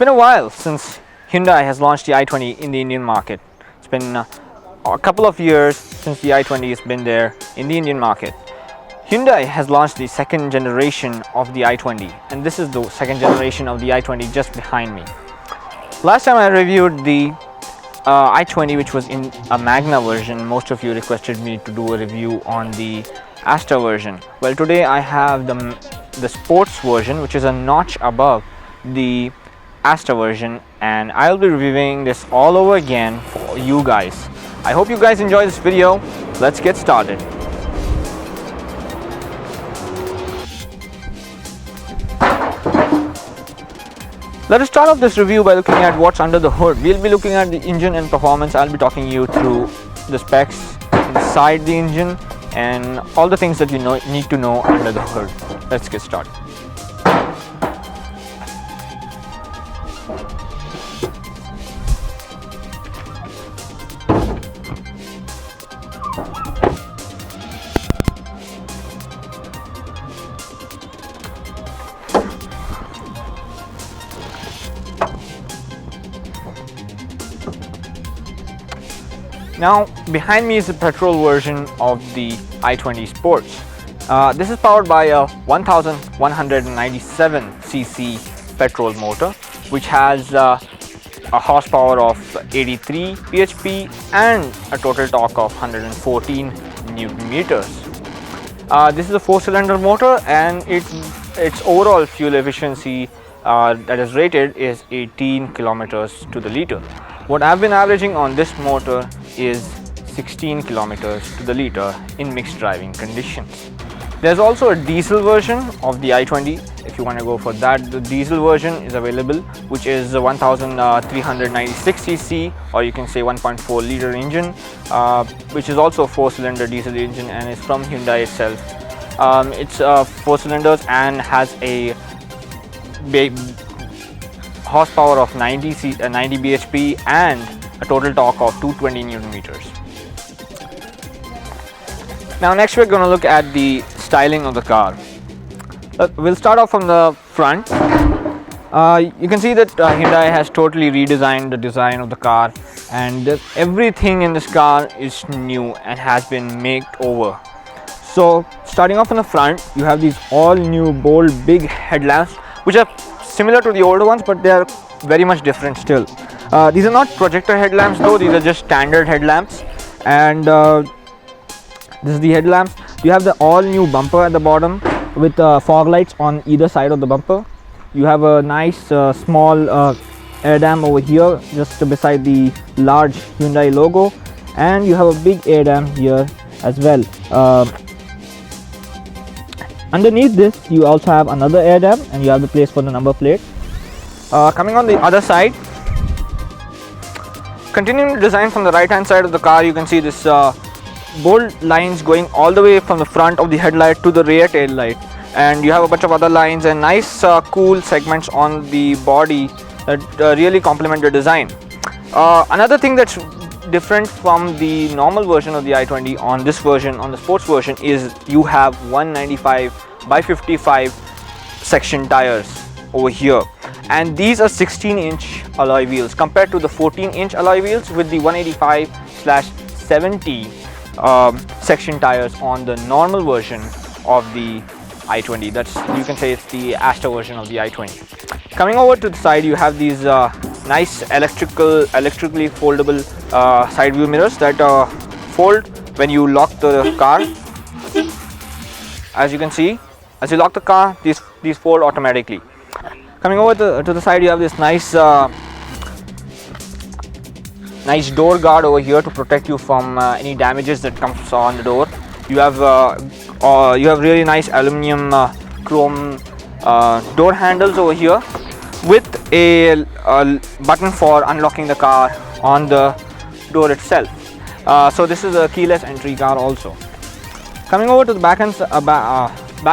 been a while since Hyundai has launched the i20 in the Indian market. It's been a couple of years since the i20 has been there in the Indian market. Hyundai has launched the second generation of the i20, and this is the second generation of the i20 just behind me. Last time I reviewed the i20, which was in a Magna version. Most of you requested me to do a review on the Astra version. Well, today I have the Sportz version, which is a notch above the Astra version, and I'll be reviewing this all over again for you guys. I hope you guys enjoy this video. Let's get started. Let us start off this review by looking at what's under the hood. We'll be looking at the engine and performance. I'll be talking you through the specs inside the engine and all the things that you need to know under the hood. Let's get started. Now, behind me is the petrol version of the i20 Sportz. This is powered by a 1197cc petrol motor, which has a horsepower of 83 bhp and a total torque of 114 Newton meters. This is a 4-cylinder motor, and its overall fuel efficiency that is rated is 18 kilometers to the liter. What I've been averaging on this motor is 16 kilometers to the liter in mixed driving conditions. There's also a diesel version of the i20. If you want to go for that, the diesel version is available, which is a 1396cc, or you can say 1.4 liter engine, which is also a 4-cylinder diesel engine, and is from Hyundai itself. It's 4 cylinders and has a horsepower of 90 bhp and a total torque of 220 Newton meters. Now next we're going to look at the styling of the car. We'll start off from the front. You can see that Hyundai has totally redesigned the design of the car, and everything in this car is new and has been made over. So starting off in the front, you have these all new bold big headlamps, which are similar to the older ones, but they are very much different still. These are not projector headlamps though, these are just standard headlamps, and this is the headlamps. You have the all new bumper at the bottom with fog lights on either side of the bumper. You have a nice small air dam over here just beside the large Hyundai logo, and you have a big air dam here as well. Underneath this you also have another air dam, and you have the place for the number plate. Coming on the other side, continuing the design from the right hand side of the car, you can see this bold lines going all the way from the front of the headlight to the rear tail light, and you have a bunch of other lines and nice cool segments on the body that really complement the design. Another thing that's different from the normal version of the i20 on this version, on the Sportz version, is you have 195 by 55 section tires over here, and these are 16-inch alloy wheels compared to the 14-inch alloy wheels with the 185/70 section tires on the normal version of the i20. That's, you can say, it's the Astra version of the i20. Coming over to the side, you have these nice electrically foldable side view mirrors that fold when you lock the car. As you can see, as you lock the car, these fold automatically. Coming over to the side, you have this nice door guard over here to protect you from any damages that comes on the door. You have really nice aluminum chrome door handles over here with a button for unlocking the car on the door itself. So this is a keyless entry car also. Coming over to the back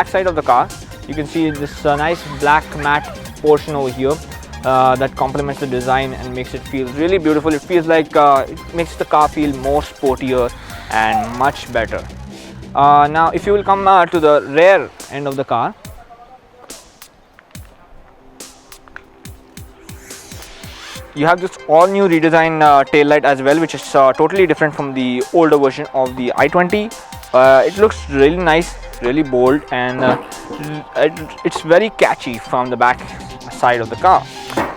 side of the car, you can see this nice black matte portion over here that complements the design and makes it feel really beautiful. It feels like it makes the car feel more sportier and much better. Now if you will come to the rear end of the car, You have this all new redesigned tail light as well, which is totally different from the older version of the i20. It looks really nice, really bold, and it's very catchy from the back side of the car.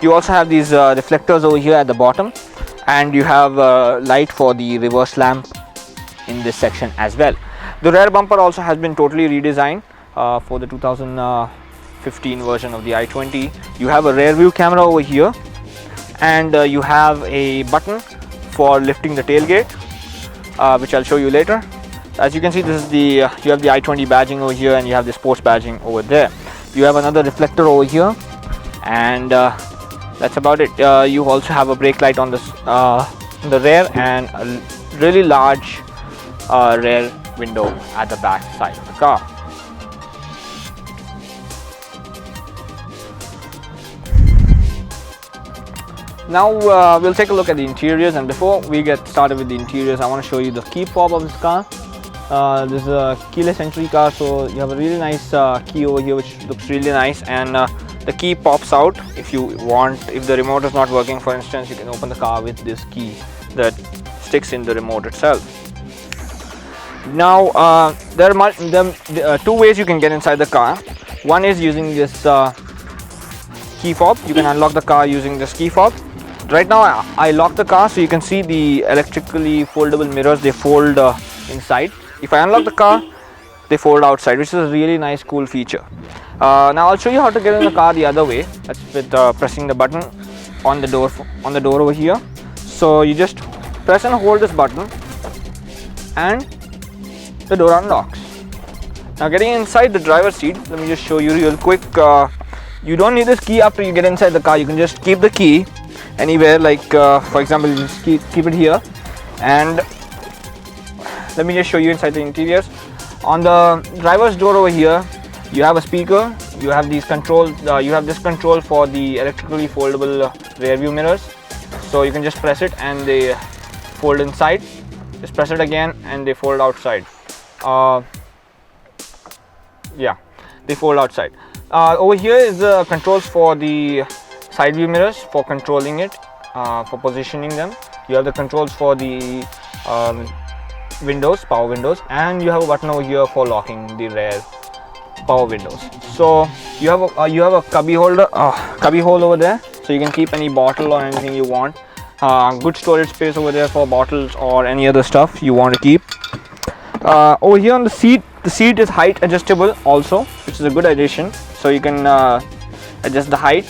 You also have these reflectors over here at the bottom, and you have light for the reverse lamp in this section as well. The rear bumper also has been totally redesigned for the 2015 version of the i20. You have a rear view camera over here, and you have a button for lifting the tailgate, which I'll show you later. As you can see, this is the you have the i20 badging over here, and you have the Sportz badging over there. You have another reflector over here, and that's about it. You also have a brake light on this the rear, and a really large rear window at the back side of the car. Now we'll take a look at the interiors, and before we get started with the interiors, I want to show you the key fob of this car. This is a keyless entry car, so you have a really nice key over here, which looks really nice, and the key pops out if you want. If the remote is not working, for instance, you can open the car with this key that sticks in the remote itself. Now there are two ways you can get inside the car. One is using this key fob. You can unlock the car using this key fob. Right now I locked the car, so you can see the electrically foldable mirrors. They fold inside. If I unlock the car, they fold outside, which is a really nice, cool feature. Now I'll show you how to get in the car the other way. That's with pressing the button on the door over here. So you just press and hold this button, and the door unlocks. Now getting inside the driver's seat, let me just show you real quick. You don't need this key after you get inside the car. You can just keep the key anywhere, like for example, you just keep it here, and let me just show you inside the interiors. On the driver's door over here, you have a speaker. You have these controls. You have this control for the electrically foldable rear view mirrors. So you can just press it and they fold inside. Just press it again and they fold outside. Yeah, they fold outside. Over here is the controls for the side view mirrors, for controlling it, for positioning them. You have the controls for the windows, power windows, and you have a button over here for locking the rear power windows. So you have a cubby hole over there, so you can keep any bottle or anything you want. Good storage space over there for bottles or any other stuff you want to keep. Over here on the seat is height adjustable also, which is a good addition. So you can adjust the height.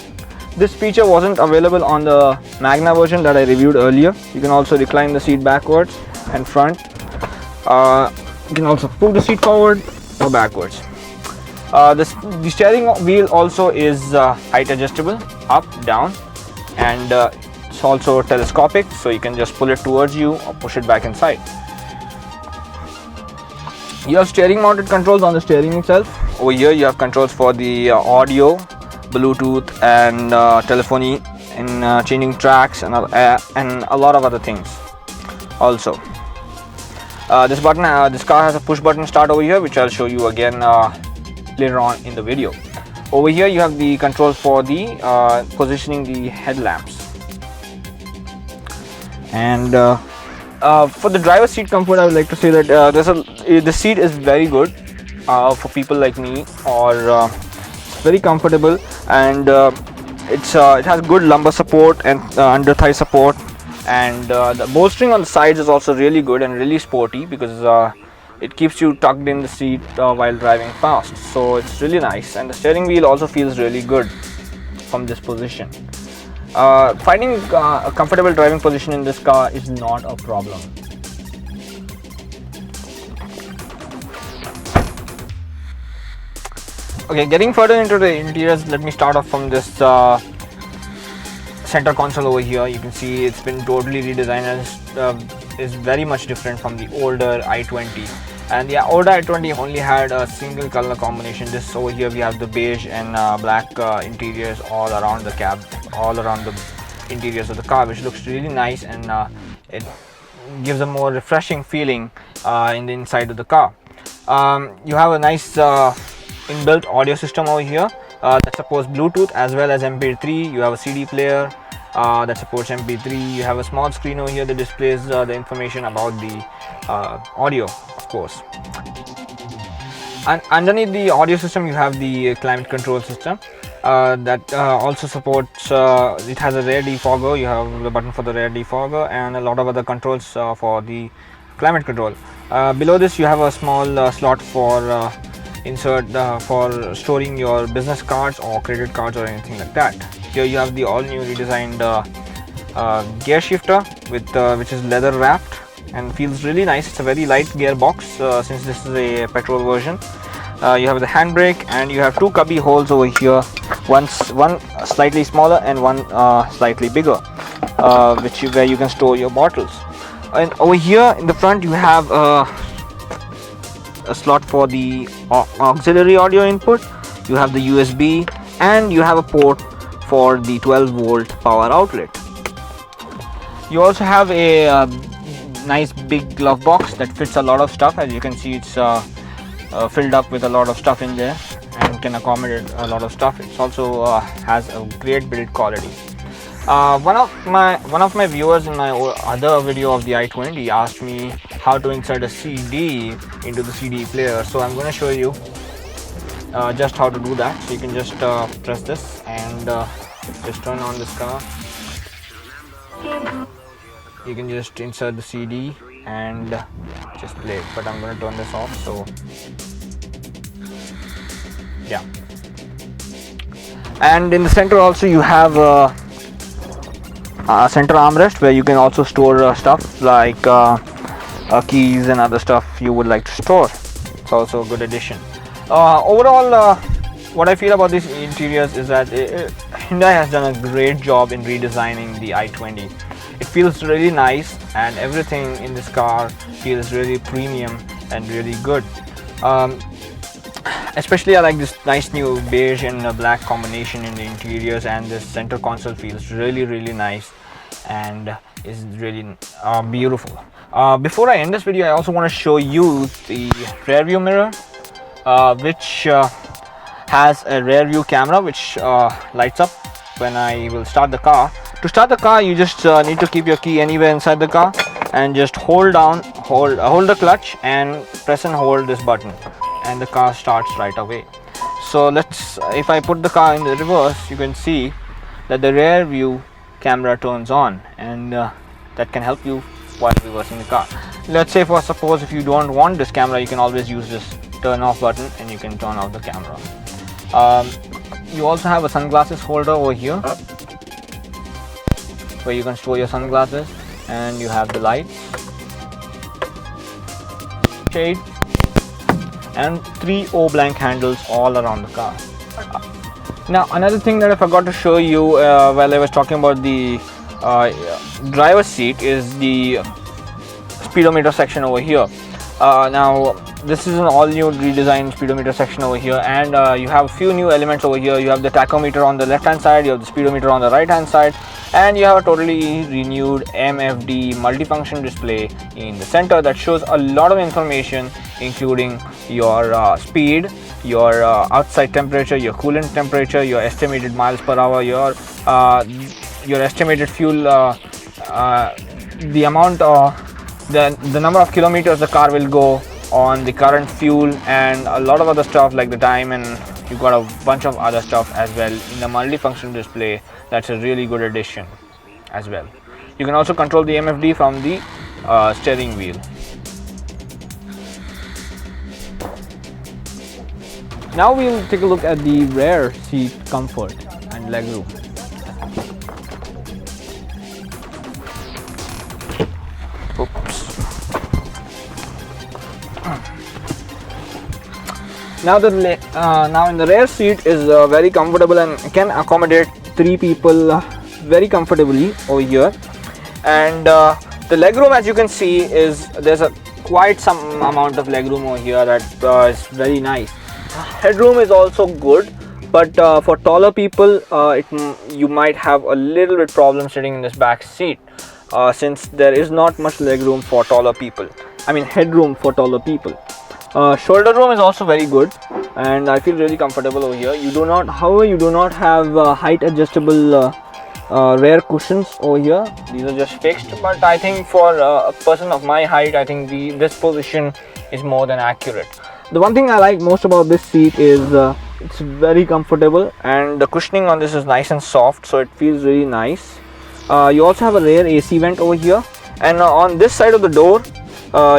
This feature wasn't available on the Magna version that I reviewed earlier. You can also recline the seat backwards and front. You can also pull the seat forward or backwards. The steering wheel also is height adjustable, up, down, and it's also telescopic, so you can just pull it towards you or push it back inside. You have steering mounted controls on the steering itself. Over here you have controls for the audio, Bluetooth, and telephony, and changing tracks, and a lot of other things also. This car has a push button start over here, which I'll show you again later on in the video. Over here you have the controls for the positioning the headlamps, and for the driver's seat comfort, I would like to say that the seat is very good for people like me, or very comfortable, and it has good lumbar support and under thigh support, and the bolstering on the sides is also really good and really sporty, because it keeps you tucked in the seat while driving fast. So it's really nice, and the steering wheel also feels really good from this position. Finding a comfortable driving position in this car is not a problem. Okay, getting further into the interiors, let me start off from this center console over here. You can see it's been totally redesigned and is very much different from the older i20. And the older i20 only had a single color combination. This over here we have the beige and black interiors all around the cab, all around the interiors of the car, which looks really nice, and it gives a more refreshing feeling in the inside of the car. You have a nice inbuilt audio system over here that supports Bluetooth as well as MP3. You have a CD player, that supports MP3. You have a small screen over here that displays the information about the audio, of course. And underneath the audio system, you have the climate control system that also supports. It has a rear defogger. You have the button for the rear defogger and a lot of other controls for the climate control. Below this, you have a small slot for insert for storing your business cards or credit cards or anything like that. Here you have the all new redesigned gear shifter with which is leather wrapped and feels really nice. It's a very light gearbox since this is a petrol version. You have the handbrake and you have two cubby holes over here, one slightly smaller and one slightly bigger, where you can store your bottles. And over here in the front you have a slot for the auxiliary audio input. You have the USB and you have a port for the 12-volt power outlet. You also have a nice big glove box that fits a lot of stuff. As you can see, it's filled up with a lot of stuff in there and can accommodate a lot of stuff. It also has a great build quality. One of my viewers in my other video of the i20 asked me how to insert a CD into the CD player, so I'm going to show you just how to do that. So you can just press this and just turn on this car. You can just insert the CD and just play it, but I'm going to turn this off. So yeah, and in the center also you have a center armrest where you can also store stuff like keys and other stuff you would like to store. It's also a good addition. Overall, what I feel about these interiors is that Hyundai has done a great job in redesigning the i20. It feels really nice and everything in this car feels really premium and really good. Especially I like this nice new beige and black combination in the interiors, and this center console feels really nice and is really beautiful. Before I end this video, I also want to show you the rear view mirror, which has a rear view camera which lights up when I will start the car. To start the car, you just need to keep your key anywhere inside the car and just hold the clutch and press and hold this button, and the car starts right away. So if I put the car in the reverse, you can see that the rear view camera turns on, and that can help you while reversing the car. Let's say suppose if you don't want this camera, you can always use this turn off button and you can turn off the camera. You also have a sunglasses holder over here where you can store your sunglasses, and you have the lights, shade, and 3 O-blank handles all around the car. Now another thing that I forgot to show you while I was talking about the driver's seat is the speedometer section over here. Now this is an all new redesigned speedometer section over here, and you have a few new elements over here. You have the tachometer on the left hand side, you have the speedometer on the right hand side, and you have a totally renewed MFD multifunction display in the center that shows a lot of information, including your speed, your outside temperature, your coolant temperature, your estimated miles per hour, your estimated fuel, the amount, the number of kilometers the car will go on the current fuel, and a lot of other stuff like the time, and you've got a bunch of other stuff as well in the multifunction display. That's a really good addition as well. You can also control the MFD from the steering wheel. Now we'll take a look at the rear seat comfort and legroom. Oops. Now in the rear seat is very comfortable and can accommodate 3 people very comfortably over here. And the legroom, as you can see, there's quite some amount of legroom over here that is very nice. Headroom is also good, but for taller people you might have a little bit problem sitting in this back seat, since there is not much legroom for taller people. I mean headroom for taller people. Shoulder room is also very good, and I feel really comfortable over here. However, you do not have height adjustable rear cushions over here. These are just fixed, but I think for a person of my height, I think this position is more than accurate. The one thing I like most about this seat is it's very comfortable, and the cushioning on this is nice and soft, so it feels really nice. You also have a rear AC vent over here, and on this side of the door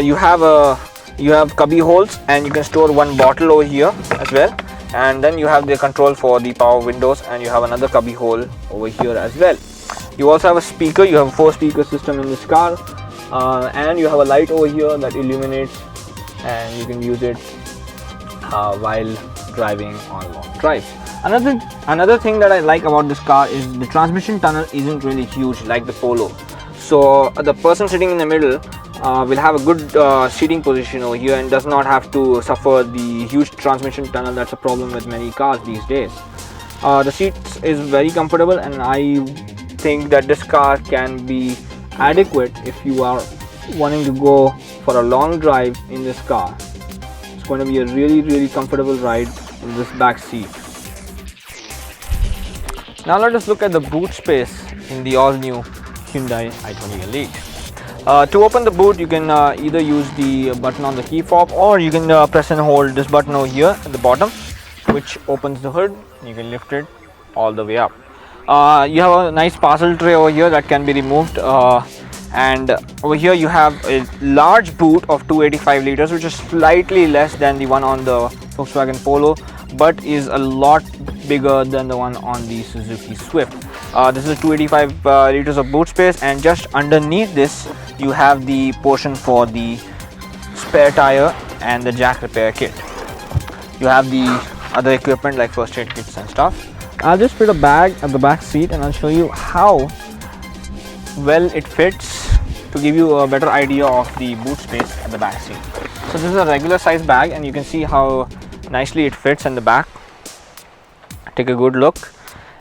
you have cubby holes, and you can store one bottle over here as well. And then you have the control for the power windows, and you have another cubby hole over here as well. You also have a speaker. You have a 4-speaker system in this car, and you have a light over here that illuminates, and you can use it while driving on long drives. Another thing that I like about this car is the transmission tunnel isn't really huge like the Polo, so the person sitting in the middle will have a good seating position over here and does not have to suffer the huge transmission tunnel that's a problem with many cars these days. The seats is very comfortable, and I think that this car can be adequate if you are wanting to go for a long drive in this car. It's going to be a really comfortable ride in this back seat. Now let us look at the boot space in the all-new Hyundai i20 Elite. To open the boot, you can either use the button on the key fob, or you can press and hold this button over here at the bottom, which opens the hood. You can lift it all the way up. You have a nice parcel tray over here that can be removed, and over here you have a large boot of 285 liters, which is slightly less than the one on the Volkswagen Polo, but is a lot bigger than the one on the Suzuki Swift. This is 285 liters of boot space, and just underneath this you have the portion for the spare tire and the jack repair kit. You have the other equipment like first aid kits and stuff. I'll just put a bag at the back seat, and I'll show you how well it fits to give you a better idea of the boot space at the back seat. So this is a regular size bag, and you can see how nicely it fits in the back. Take a good look,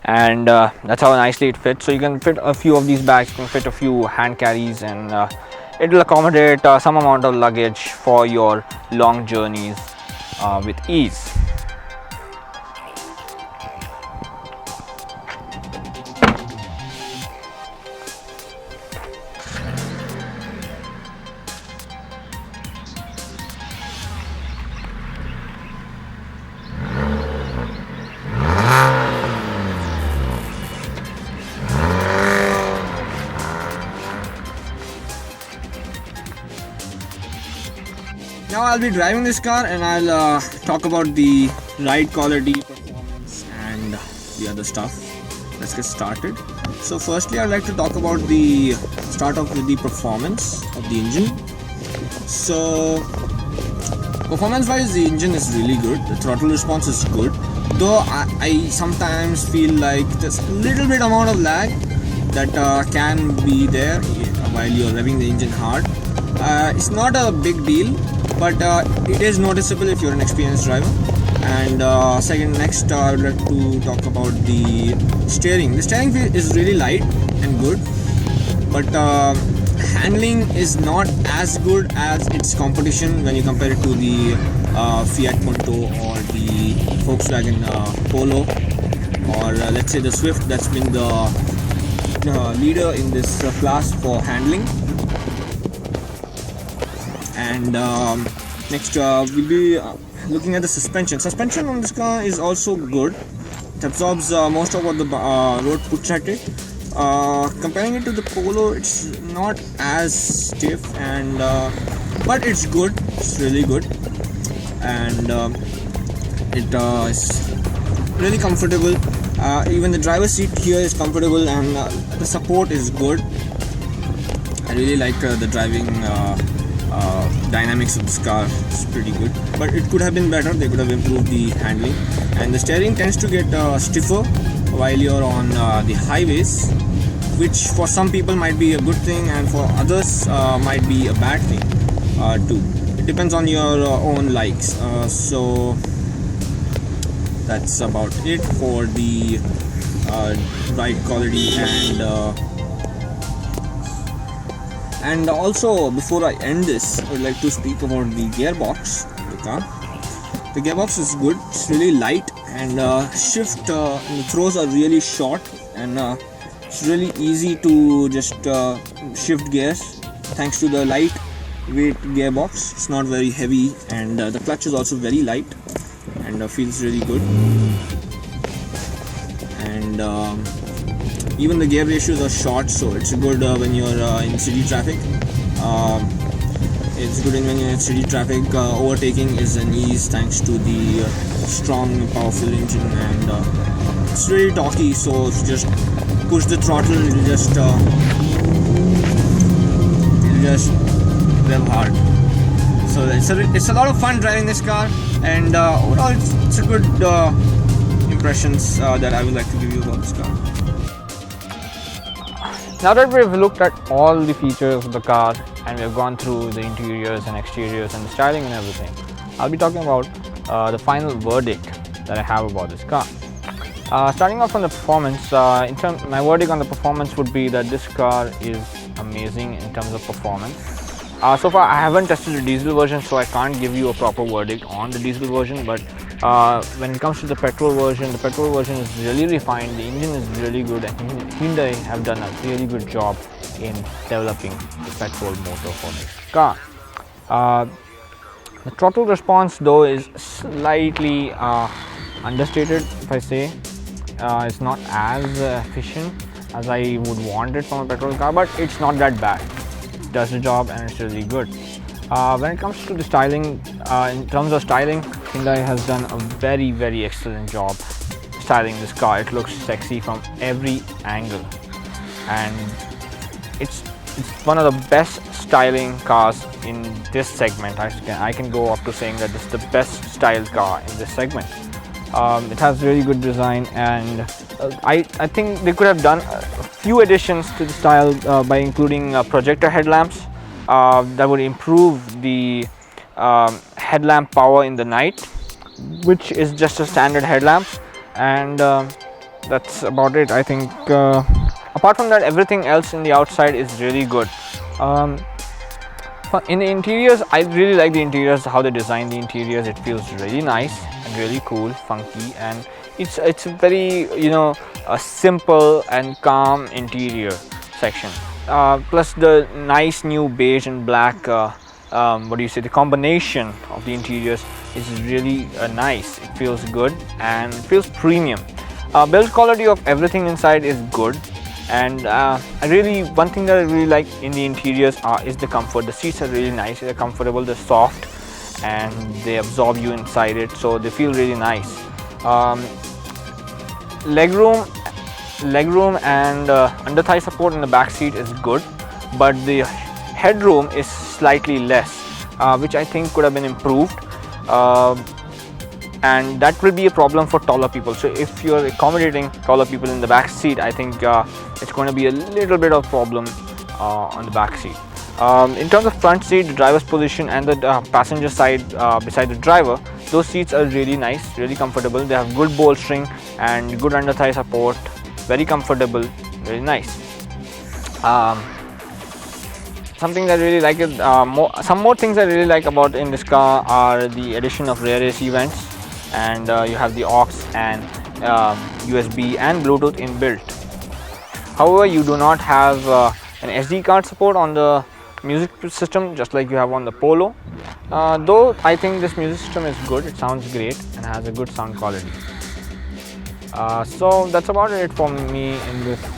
and that's how nicely it fits. So you can fit a few of these bags, you can fit a few hand carries, and it will accommodate some amount of luggage for your long journeys with ease. Now I'll be driving this car, and I'll talk about the ride quality, performance, and the other stuff. Let's get started. So firstly, I'd like to talk about start off with the performance of the engine. So performance wise, the engine is really good. The throttle response is good, though I sometimes feel like there's a little bit amount of lag that can be there while you're revving the engine hard. It's not a big deal, but it is noticeable if you're an experienced driver. And next I would like to talk about the steering. The steering wheel is really light and good, but handling is not as good as its competition when you compare it to the Fiat Punto or the Volkswagen Polo, or let's say the Swift, that's been the leader in this class for handling. And next we'll be looking at the suspension. Suspension on this car is also good. It absorbs most of what the road puts at it. Comparing it to the Polo, it's not as stiff, and but it's good. It's really good, and it is really comfortable. Even the driver's seat here is comfortable, and the support is good. I really like the driving dynamics of this car. It's pretty good, but it could have been better. They could have improved the handling, and the steering tends to get stiffer while you're on the highways, which for some people might be a good thing, and for others might be a bad thing too. It depends on your own likes. So that's about it for the ride quality. And also, before I end this, I would like to speak about the gearbox of the car. The gearbox is good. It's really light, and shift and throws are really short, and It's really easy to just shift gears thanks to the lightweight gearbox. It's not very heavy, and the clutch is also very light and feels really good. And even the gear ratios are short, so it's good when you're in city traffic. It's good when you're in city traffic. Overtaking is an ease thanks to the strong, powerful engine, and it's really torquey. So if you just push the throttle, it'll just rev hard. So it's a lot of fun driving this car, and overall it's a good impressions that I would like to give you about this car. Now that we've looked at all the features of the car and we've gone through the interiors and exteriors and the styling and everything, I'll be talking about the final verdict that I have about this car. Starting off on the performance, my verdict on the performance would be that this car is amazing in terms of performance. So far I haven't tested the diesel version, so I can't give you a proper verdict on the diesel version, but when it comes to the petrol version is really refined, the engine is really good, and Hyundai have done a really good job in developing the petrol motor for this car. The throttle response though is slightly understated, if I say. It's not as efficient as I would want it from a petrol car, but it's not that bad. It does the job and it's really good. When it comes to the styling, in terms of styling, Hyundai has done a very excellent job styling this car. It looks sexy from every angle, and it's one of the best styling cars in this segment. I can go up to saying that this is the best styled car in this segment. It has really good design, and I think they could have done a few additions to the style by including projector headlamps that would improve the headlamp power in the night, which is just a standard headlamp, and that's about it. I think apart from that, everything else in the outside is really good. In the interiors, I really like the interiors, how they design the interiors. It feels really nice and really cool, funky, and it's a very, a simple and calm interior section. Plus the nice new beige and black, the combination of the interiors is really nice. It feels good and it feels premium. Build quality of everything inside is good, and one thing that I really like in the interiors is the comfort. The seats are really nice, they're comfortable, they're soft, and they absorb you inside it, so they feel really nice. Legroom and under thigh support in the back seat is good, but the headroom is slightly less, which I think could have been improved, and that will be a problem for taller people. So if you're accommodating taller people in the back seat, I think it's going to be a little bit of problem on the back seat. In terms of front seat, the driver's position and the passenger side beside the driver, those seats are really nice, really comfortable. They have good bolstering and good under thigh support, very comfortable, very nice. Something that I really like is some more things I really like about in this car are the addition of rear AC vents, and you have the aux and USB and Bluetooth inbuilt. However, you do not have an SD card support on the music system, just like you have on the Polo. Though I think this music system is good, it sounds great and has a good sound quality. So that's about it for me in this.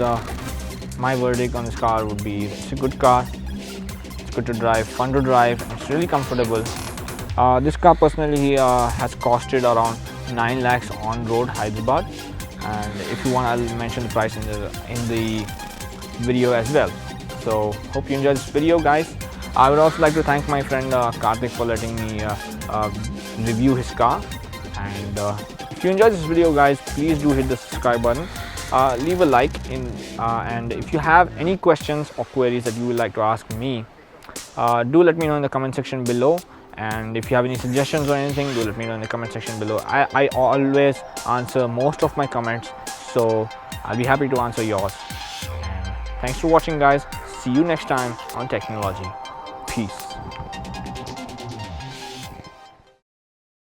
My verdict on this car would be it's a good car, it's good to drive, fun to drive, it's really comfortable. This car personally has costed around 9 lakhs on road Hyderabad, and if you want, I'll mention the price in the video as well. So hope you enjoyed this video, guys. I would also like to thank my friend Karthik for letting me review his car, and if you enjoyed this video, guys, please do hit the subscribe button, leave a like, and if you have any questions or queries that you would like to ask me, do let me know in the comment section below. And if you have any suggestions or anything, do let me know in the comment section below. I always answer most of my comments, so I'll be happy to answer yours. And thanks for watching, guys. See you next time on Technology. Peace.